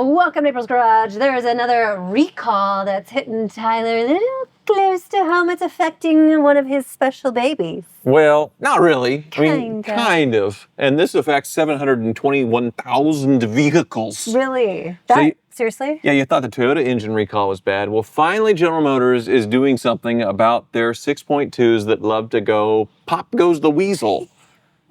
Welcome to April's Garage. There is another recall that's hitting Tyler a little close to home. It's affecting one of his special babies. Well, not really. Kind of. And this affects 721,000 vehicles. Really? Seriously? Yeah, you thought the Toyota engine recall was bad. Well, finally, General Motors is doing something about their 6.2s that love to go, pop goes the weasel.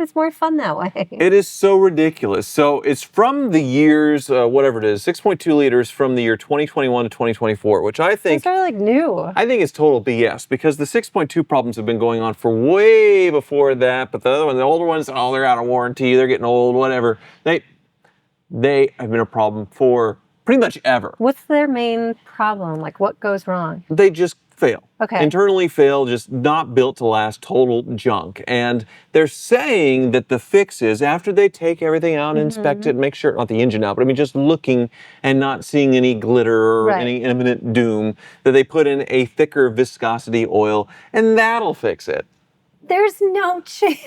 It's more fun that way. It is so ridiculous. So it's from the years, whatever it is, 6.2 liters from the year 2021 to 2024, which I think... Those are like new. I think it's total BS because the 6.2 problems have been going on for way before that. But the other ones, the older ones, oh, they're out of warranty, they're getting old, whatever. They have been a problem for pretty much ever. What's their main problem? Like, what goes wrong? They just fail. Okay. Internally fail, just not built to last, total junk. And they're saying that the fix is after they take everything out and inspect it, make sure, not the engine out, but I mean just looking and not seeing any glitter or any imminent doom, that they put in a thicker viscosity oil and that'll fix it. There's no chance.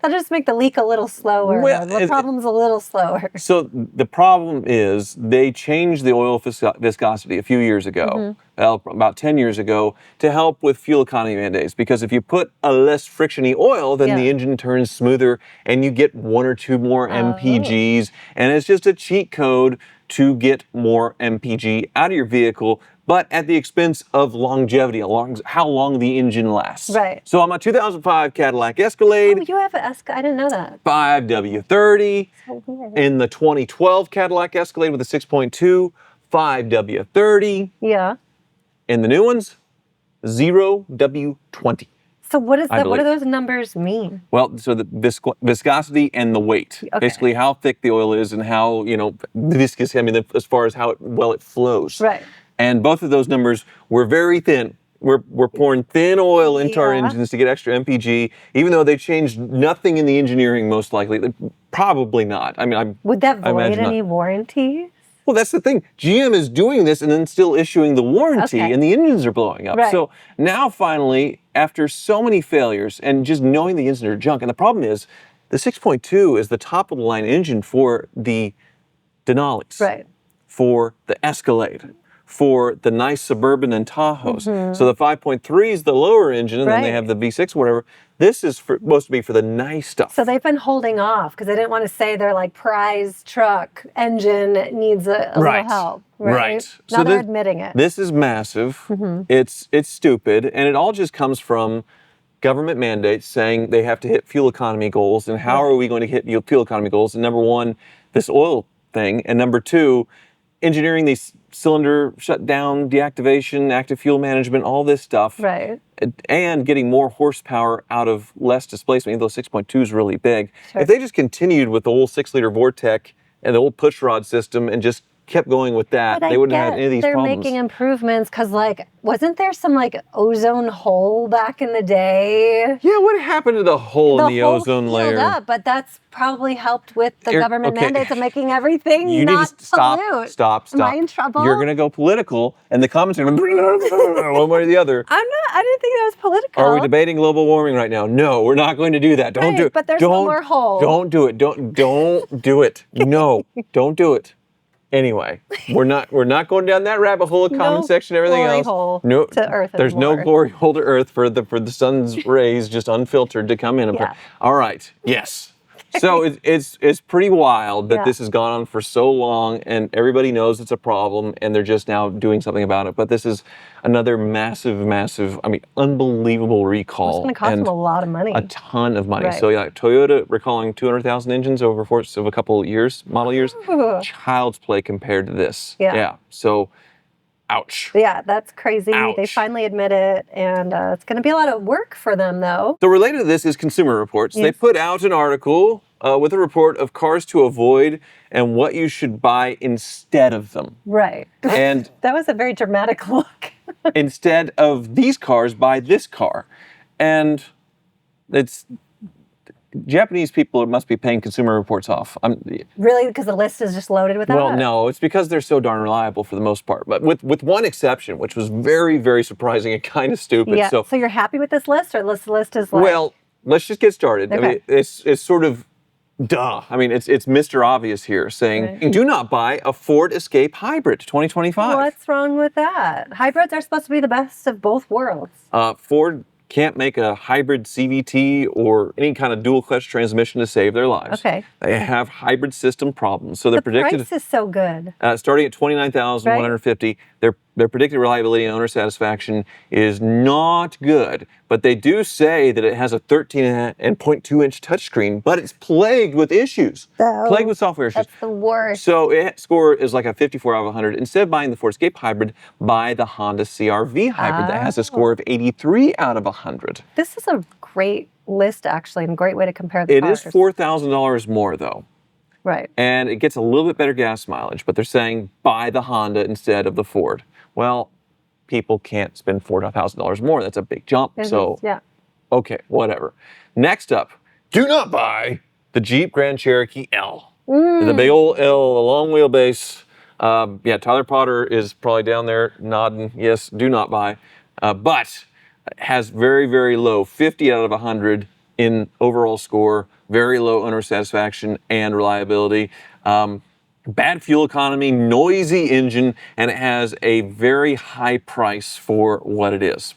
That'll just make the leak a little slower. Well, the problem's a little slower. So the problem is they changed the oil viscosity a few years ago, about 10 years ago, to help with fuel economy mandates. Because if you put a less frictiony oil, then the engine turns smoother and you get one or two more MPGs. And it's just a cheat code to get more MPG out of your vehicle, but at the expense of longevity, how long the engine lasts. Right. So I'm a 2005 Cadillac Escalade. Oh, you have an Escalade? I didn't know that. 5W30. So weird. In the 2012 Cadillac Escalade with a 6.2, 5W30. Yeah. In the new ones, 0W20. So what is that? What do believe. those numbers mean? Well, so the viscosity and the weight. Okay. Basically how thick the oil is and how, the viscous, as far as how well it flows. Right. And both of those numbers were very thin. We're pouring thin oil into our engines to get extra MPG, even though they changed nothing in the engineering, most likely. Probably not. I mean, would that void any warranty? Well, that's the thing. GM is doing this and then still issuing the warranty, and the engines are blowing up. Right. So now finally, after so many failures and just knowing the engines are junk, and the problem is the 6.2 is the top of the line engine for the Denali's, for the Escalade, for the nice Suburban and Tahoes. So the 5.3 is the lower engine, and then they have the V6 or whatever. This is supposed to be for the nice stuff. So they've been holding off because they didn't want to say their prize truck engine needs a little help. Right. Now So they're admitting it. This is massive. It's stupid, and it all just comes from government mandates saying they have to hit fuel economy goals. And how are we going to hit fuel economy goals? And number one, this oil thing, and number two, engineering these cylinder shutdown, deactivation, active fuel management, all this stuff. Right. And getting more horsepower out of less displacement, even though 6.2 is really big. If they just continued with the old 6-liter Vortec and the old push rod system and just kept going with that, they wouldn't have had any of these problems. They're making improvements because, wasn't there some ozone hole back in the day? Yeah, what happened to the hole in the ozone layer? Healed up, but that's probably helped with the government mandates of making everything you not need to pollute. Stop. Am I in trouble? You're going to go political, and the comments are going to one way or the other. I'm not. I didn't think that was political. Are we debating global warming right now? No, we're not going to do that. Don't do it. But there's one more hole. Don't do it. Don't do it. No, don't do it. Anyway, we're not going down that rabbit hole of comment section and everything else. Hole no, to Earth there's no glory hole to Earth for the sun's rays just unfiltered to come in. All right. Yes. So it's pretty wild that this has gone on for so long, and everybody knows it's a problem, and they're just now doing something about it. But this is another massive, unbelievable recall. It's going to cost them a lot of money. A ton of money. So Toyota recalling 200,000 engines over the course of a couple of years, model years. Child's play compared to this. Yeah. So, ouch. Yeah, that's crazy. Ouch. They finally admit it, and it's going to be a lot of work for them, though. So related to this is Consumer Reports. They put out an article with a report of cars to avoid and what you should buy instead of them. Right. And that was a very dramatic look. Instead of these cars, buy this car. And it's Japanese people must be paying Consumer Reports off. Really? Because the list is just loaded with that? Well, no. It's because they're so darn reliable for the most part. But with one exception, which was very, very surprising and kind of stupid. Yeah. So you're happy with this list? Or this list is Well, let's just get started. Okay. I mean, it's sort of Duh. I mean, it's Mr. Obvious here saying, Right. do not buy a Ford Escape Hybrid 2025. What's wrong with that? Hybrids are supposed to be the best of both worlds. Ford can't make a hybrid CVT or any kind of dual clutch transmission to save their lives. Okay. They have hybrid system problems. So they're The predicted, price is so good. starting at $29,150, their predicted reliability and owner satisfaction is not good. But they do say that it has a 13.2-inch touchscreen, but it's plagued with issues. So, Plagued with software issues. That's the worst. So its score is like a 54 out of 100. Instead of buying the Ford Escape Hybrid, buy the Honda CR-V Hybrid that has a score of 83 out of 100. This is a great list, actually, and a great way to compare the It cars. is $4,000 more, though. Right. And it gets a little bit better gas mileage, but they're saying buy the Honda instead of the Ford. Well, people can't spend $4,000 more. That's a big jump. So, yeah. okay, whatever. Next up, do not buy the Jeep Grand Cherokee L. The big old L, the long wheelbase. Yeah, Tyler Potter is probably down there nodding, yes, do not buy. But has very, very low, 50 out of 100 in overall score, very low owner satisfaction and reliability. Bad fuel economy, noisy engine, and it has a very high price for what it is.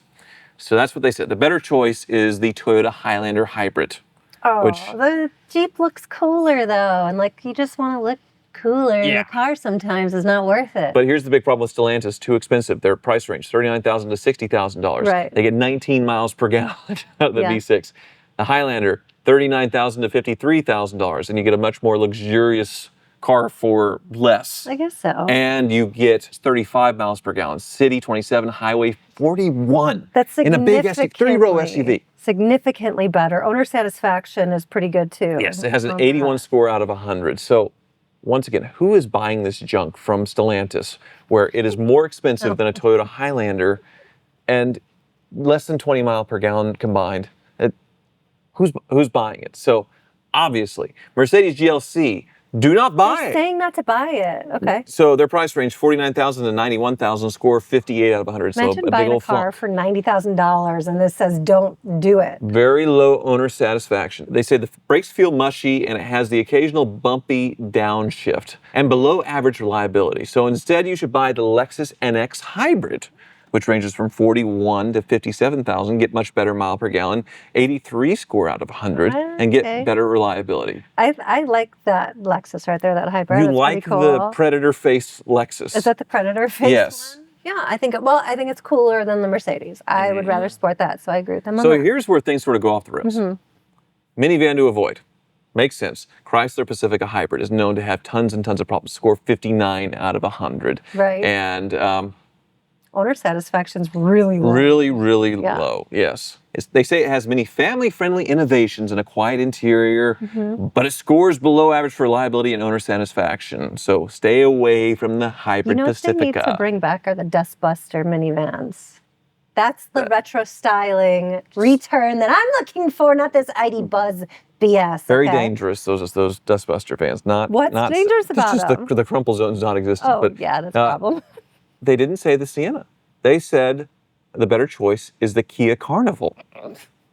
So that's what they said. The better choice is the Toyota Highlander Hybrid. Oh, Which- the Jeep looks cooler, though. And, like, you just want to look cooler in Yeah. the car sometimes. Is not worth it. But here's the big problem with Stellantis, too expensive. Their price range, $39,000 to $60,000. Right. They get 19 miles per gallon out of the Yeah. V6. The Highlander, $39,000 to $53,000, and you get a much more luxurious car for less. I guess so. And you get 35 miles per gallon. City 27, highway 41. That's in a big three-row significantly- SUV. Significantly better. Owner satisfaction is pretty good, too. Yes, it has an on 81 that. score out of 100. So, once again, who is buying this junk from Stellantis, where it is more expensive than a Toyota Highlander and less than 20 mile per gallon combined? Who's buying it? So, obviously, Mercedes GLC, do not buy They're it. saying not to buy it. Okay. So their price range, 49,000 to 91,000, score 58 out of 100. Imagine so a big buying a old car flunk. for $90,000 and this says don't do it. Very low owner satisfaction. They say the brakes feel mushy and it has the occasional bumpy downshift and below average reliability. So instead, you should buy the Lexus NX Hybrid, which ranges from 41 to 57,000, get much better mile per gallon, 83 score out of 100, and Okay. get better reliability. I like that Lexus right there, that hybrid. You That's like pretty cool. the Predator face Lexus? Is that the Predator face Yes. one? Yeah, I think it's cooler than the Mercedes. I would rather sport that, so I agree with them on So that. here's where things sort of go off the rails. Minivan to avoid. Makes sense. Chrysler Pacifica Hybrid is known to have tons and tons of problems. Score 59 out of 100. Right. And Owner satisfaction's really low. really, really Yeah. low. Yes. They say it has many family-friendly innovations and a quiet interior, but it scores below average for reliability and owner satisfaction. So stay away from the You Hybrid know what they need to Pacifica. bring back are the Dustbuster minivans. That's the retro styling return that I'm looking for, not this ID Buzz BS. Very okay? dangerous, those Dustbuster fans. What's not dangerous it's about just them? the crumple zone's not existent. Oh, but, yeah, that's a problem. They didn't say the Sienna. They said the better choice is the Kia Carnival. A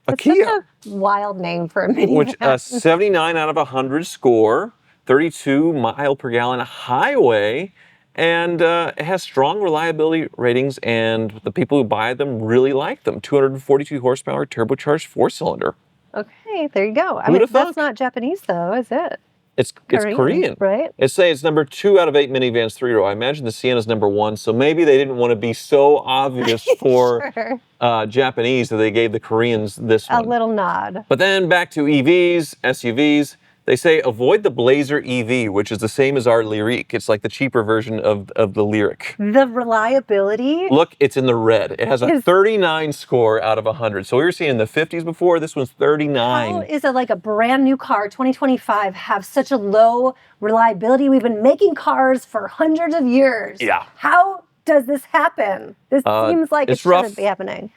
It's Kia, such a wild name for a minivan. which 79 out of 100 score, 32 mile per gallon highway, and it has strong reliability ratings, and the people who buy them really like them. 242 horsepower, turbocharged 4-cylinder. Okay, there you go. I Who'd mean, have that's thunk? not Japanese, though, is it? It's Korean. right? It's saying it's number 2 out of 8 minivans 3-row. I imagine the Sienna's number 1, so maybe they didn't want to be so obvious for Sure. Japanese that they gave the Koreans this A one. little nod. But then back to EVs, SUVs. They say avoid the Blazer EV, which is the same as our Lyriq. It's like the cheaper version of the Lyriq. The reliability. Look, it's in the red. It has a Is- 39 score out of 100. So we were seeing in the 50s before. This one's 39. How is like a brand new car, 2025, have such a low reliability? We've been making cars for hundreds of years. Yeah. How does this happen? This seems like it it's rough. shouldn't be happening.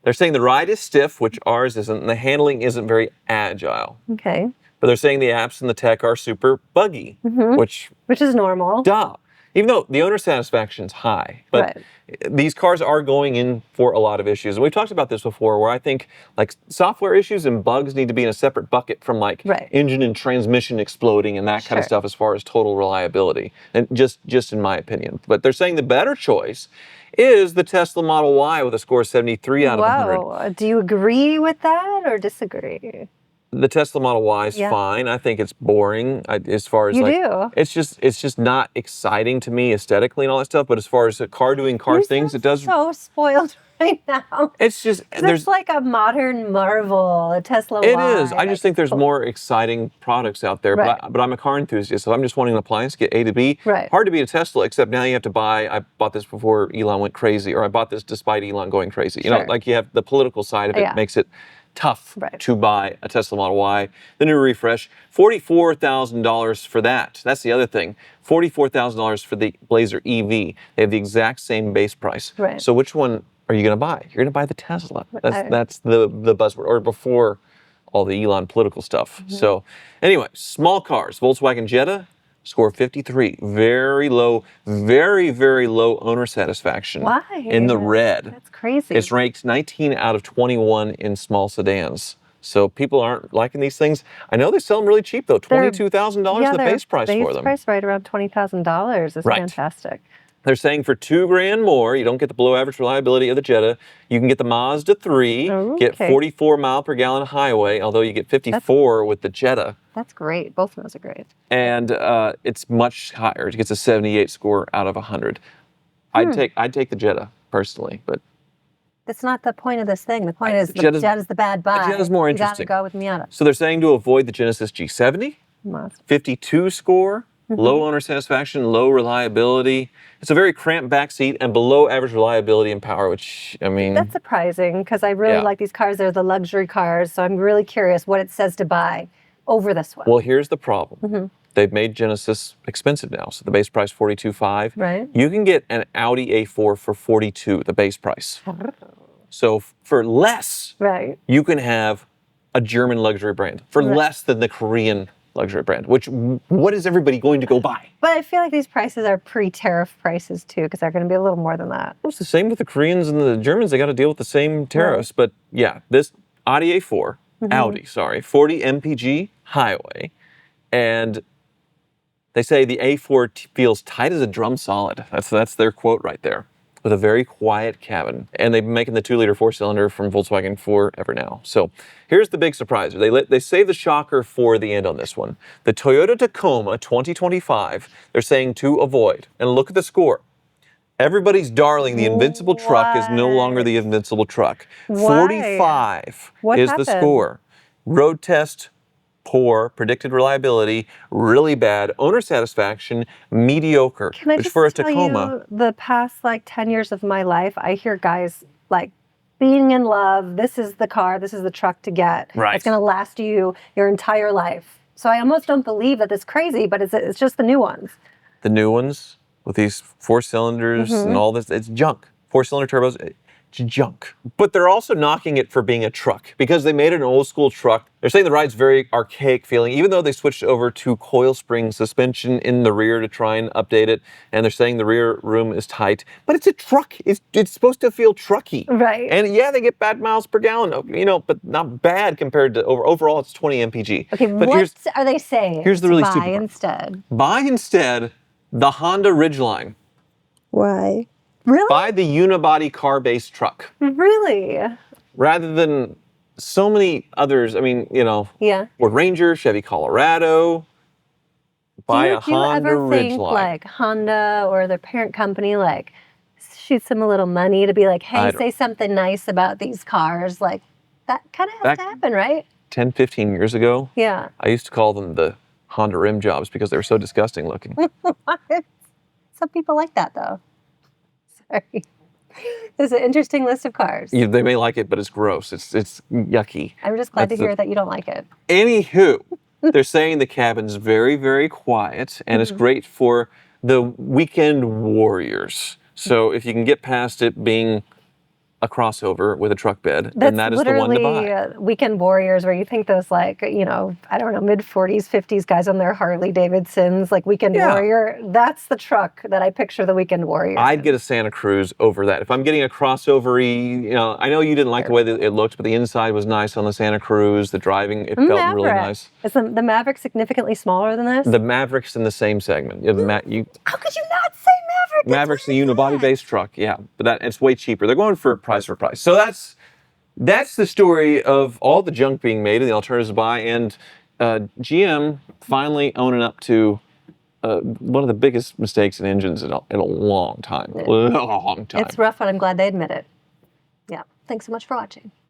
They're saying the ride is stiff, which ours isn't, and the handling isn't very agile. Okay. But they're saying the apps and the tech are super buggy, which, Which is normal. duh. even though the owner satisfaction is high, but Right. these cars are going in for a lot of issues. And we've talked about this before, where I think like software issues and bugs need to be in a separate bucket from like Right. engine and transmission exploding and that kind of Sure. stuff as far as total reliability. And just in my opinion. But they're saying the better choice is the Tesla Model Y with a score of 73 out of 100. Wow. Do you agree with that or disagree? The Tesla Model Y is Yeah. fine. I think it's boring as far as You like do? it's just not exciting to me aesthetically and all that stuff. But as far as a car doing car You things, sound it does. so spoiled right now. It's just There's like a modern marvel, a Tesla It Y. is. I just think there's more exciting products out there. Right. But I'm a car enthusiast, so I'm just wanting an appliance to get A to B. Right. Hard to beat a Tesla, except now you have to buy. I bought this before Elon went crazy, or I bought this despite Elon going crazy. You know, Sure. like you have the political side of it Yeah. makes it tough Right. to buy a Tesla Model Y. The new refresh, $44,000 for that. That's the other thing. $44,000 for the Blazer EV. They have the exact same base price. Right. So which one are you going to buy? You're going to buy the Tesla. I- That's the buzzword. Or before all the Elon political stuff. So anyway, small cars. Volkswagen Jetta, score 53. Very low, very, very low owner satisfaction. Why? In the red. That's crazy. It's ranked 19 out of 21 in small sedans. So people aren't liking these things. I know they sell them really cheap though. $22,000 is the their base price for them. Base price right around $20,000 is Right. fantastic. They're saying for $2,000 more, you don't get the below average reliability of the Jetta. You can get the Mazda 3, get Okay. 44 mile per gallon highway, although you get 54 with the Jetta. That's great. Both of those are great. And it's much higher. It gets a 78 score out of 100. I'd take the Jetta personally, but That's not the point of this thing. The point is the Jetta's- Jetta's the bad buy. Jetta's more You interesting. gotta go with Miata. so they're saying to avoid the Genesis G70, Mazda. 52 score, Mm-hmm. low owner satisfaction, low reliability. It's a very cramped back seat and below average reliability and power, which I mean, That's surprising because I really Yeah. like these cars. They're the luxury cars. So I'm really curious what it says to buy over this one. well, here's the problem. Mm-hmm. They've made Genesis expensive now. So the base price $42,500. Right. You can get an Audi A4 for $42,000, the base price. So for less, Right. you can have a German luxury brand for Right. less than the Korean luxury brand, which what is everybody going to go buy? But I feel like these prices are pre-tariff prices too because they're going to be a little more than that. It's the same with the Koreans and the Germans. They got to deal with the same tariffs. But yeah, this Audi A4, Audi, sorry, 40 mpg highway. And they say the A4 feels tight as a drum solid. That's their quote right there. With a very quiet cabin. And they've been making the 2-liter 4-cylinder from Volkswagen forever now. So here's the big surprise. They save the shocker for the end on this one. The Toyota Tacoma 2025, they're saying to avoid. And look at the score. Everybody's darling, the invincible truck is no longer the invincible truck. Why? 45 What is happened? the score. Road test, poor. Predicted reliability, really bad. Owner satisfaction, mediocre. Can I which just for a tell Tacoma, you, the past like 10 years of my life, I hear guys like being in love. This is the car. This is the truck to get. Right. It's going to last you your entire life. So I almost don't believe that it's crazy, but it's just the new ones. the new ones with these 4 cylinders Mm-hmm. and all this, it's junk. 4-cylinder turbos, it's junk. But they're also knocking it for being a truck because they made it an old school truck. They're saying the ride's very archaic feeling, even though they switched over to coil spring suspension in the rear to try and update it. And they're saying the rear room is tight, but it's a truck. It's supposed to feel trucky. Right. And yeah, they get bad miles per gallon, but not bad compared to overall it's 20 mpg. Okay, but what are they saying? here's the to really buy stupid part. instead? buy instead the Honda Ridgeline. Why? Really? Buy the unibody car-based truck Really? rather than so many others. I mean, Yeah. Ford Ranger, Chevy Colorado. Buy a do you Honda ever think Ridgeline. like Honda or their parent company like shoots them a little money to be like, I hey, don't- say something nice about these cars? Like that kind of has Back- to happen, right? 10, 15 years ago, Yeah. I used to call them the Honda rim jobs because they were so disgusting looking. Some people like that though. Sorry. There's an interesting list of cars. They may like it, but it's gross. It's yucky. I'm just glad That's to hear that you don't like it. Anywho, they're saying the cabin's very, very quiet and Mm-hmm. it's great for the weekend warriors. So if you can get past it being a crossover with a truck bed, That's then that is the one to literally buy. Weekend Warriors, where you think those like, I don't know, mid 40s, 50s guys on their Harley Davidsons, like Weekend Yeah. Warrior. That's the truck that I picture the Weekend Warrior. I'd get a Santa Cruz over that. If I'm getting a crossover-y, I know you didn't like the way that it looked, but the inside was nice on the Santa Cruz. The driving, it felt really nice. Is the Maverick significantly smaller than this? The Maverick's in the same segment. How could you not say Maverick? Maverick's a unibody-based truck, yeah, but it's way cheaper. They're going for price for price. So that's the story of all the junk being made and the alternatives to buy, and GM finally owning up to one of the biggest mistakes in engines in a long time. Long time. It's rough, and I'm glad they admit it. Yeah. Thanks so much for watching.